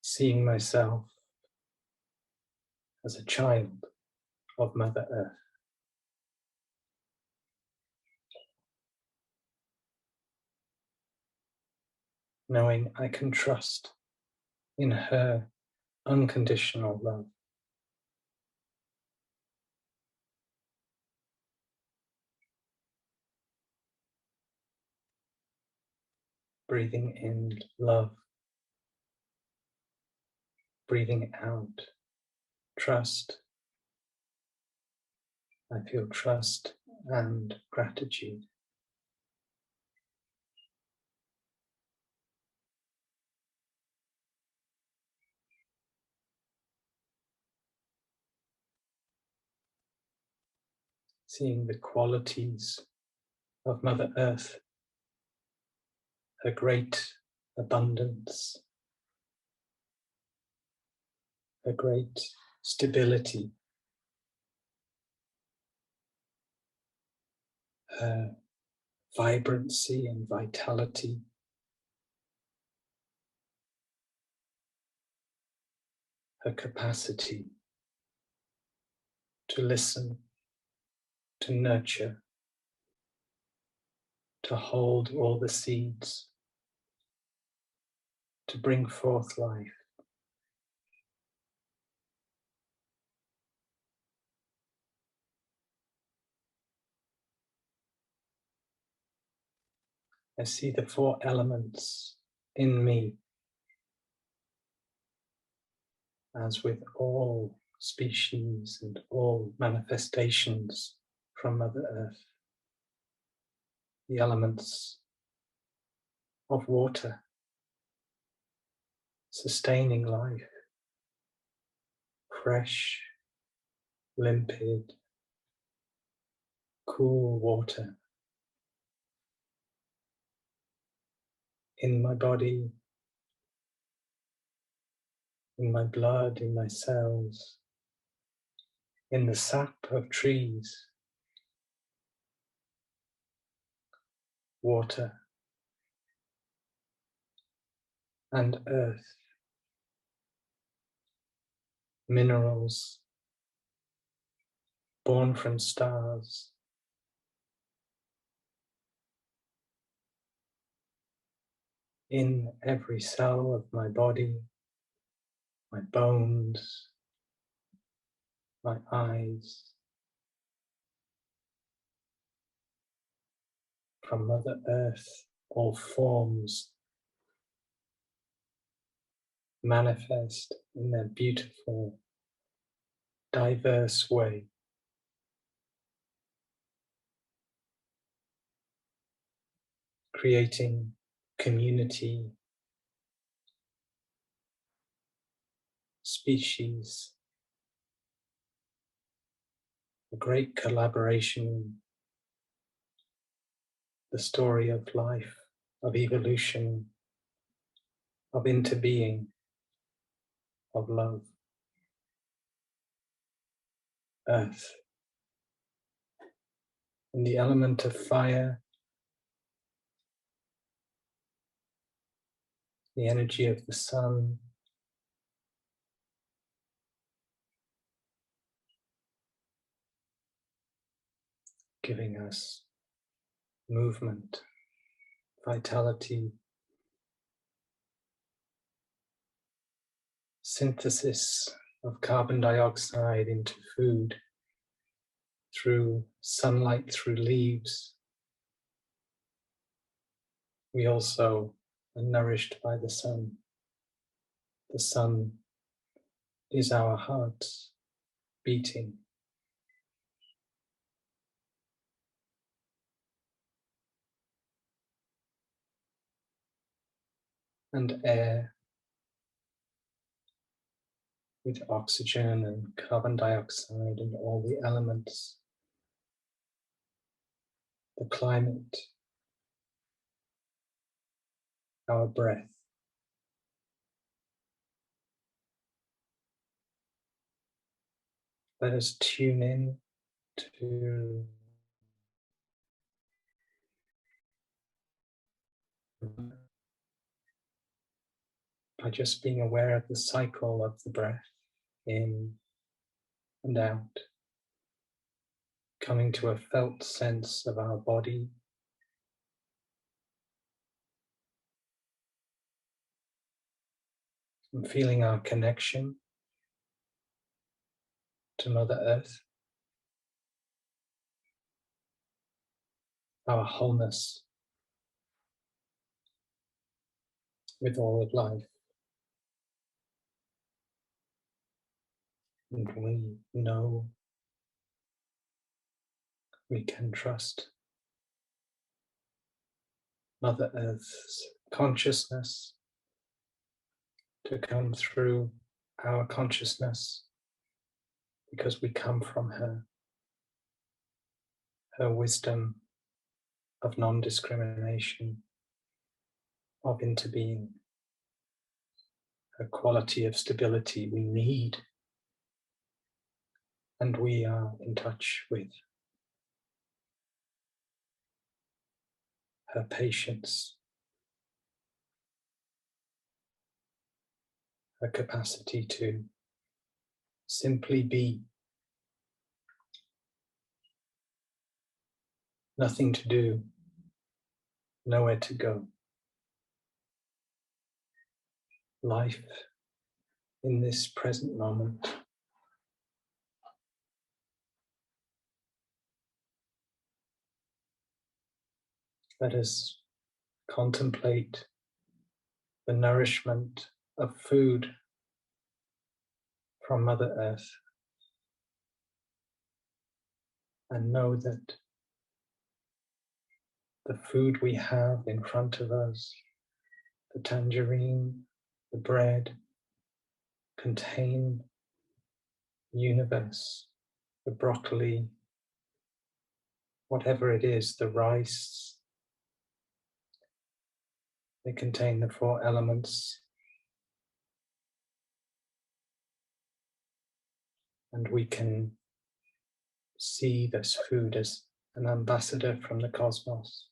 Seeing myself as a child of Mother Earth. Knowing I can trust in her unconditional love. Breathing in love, breathing out trust. I feel trust and gratitude. Seeing the qualities of Mother Earth, her great abundance, her great stability, her vibrancy and vitality, her capacity to listen, to nurture, to hold all the seeds, to bring forth life. I see the four elements in me, as with all species and all manifestations from Mother Earth. The elements of water, sustaining life, fresh, limpid, cool water in my body, in my blood, in my cells, in the sap of trees. Water and earth, minerals born from stars, in every cell of my body, my bones, my eyes, from Mother Earth, all forms manifest in their beautiful, diverse way. Creating community, species, a great collaboration, the story of life, of evolution, of interbeing, of love. Earth. And the element of fire, the energy of the sun, giving us movement, vitality, synthesis of carbon dioxide into food through sunlight, through leaves, we also are nourished by the sun. The sun is our hearts beating. And air with oxygen and carbon dioxide and all the elements, the climate, our breath. Let us tune in to by just being aware of the cycle of the breath in and out, coming to a felt sense of our body, and feeling our connection to Mother Earth, our wholeness with all of life. And we know we can trust Mother Earth's consciousness to come through our consciousness because we come from her, her wisdom of non-discrimination, of interbeing, her quality of stability we need and we are in touch with, her patience, her capacity to simply be, nothing to do, nowhere to go. Life in this present moment. Let us contemplate the nourishment of food from Mother Earth and know that the food we have in front of us, the tangerine, the bread, contain the universe, the broccoli, whatever it is, the rice. They contain the 4 elements. And we can see this food as an ambassador from the cosmos.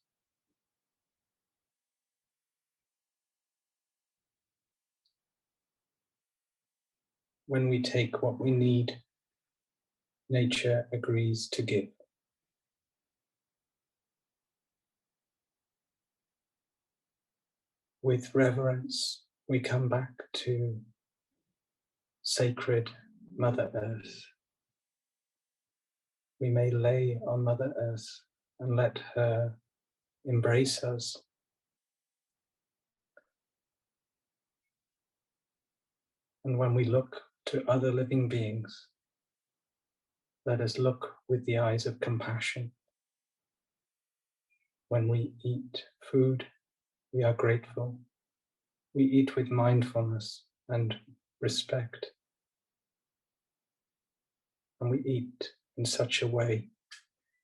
When we take what we need, nature agrees to give. With reverence, we come back to sacred Mother Earth. We may lay on Mother Earth and let her embrace us. And when we look to other living beings, let us look with the eyes of compassion. When we eat food, we are grateful. We eat with mindfulness and respect. And we eat in such a way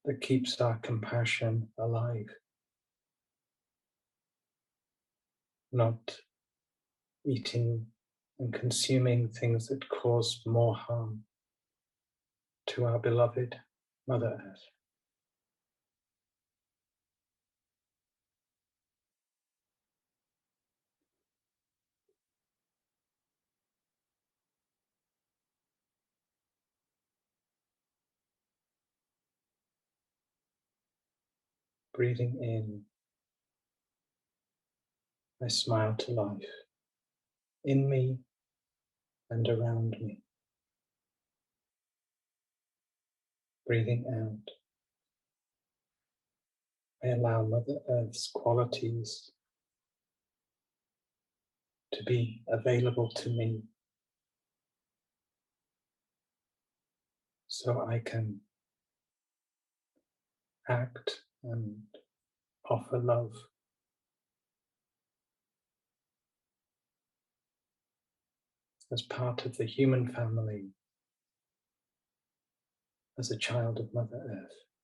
that keeps our compassion alive. Not eating and consuming things that cause more harm to our beloved Mother Earth. Breathing in, I smile to life, in me and around me. Breathing out, I allow Mother Earth's qualities to be available to me so I can act and offer love. As part of the human family, as a child of Mother Earth.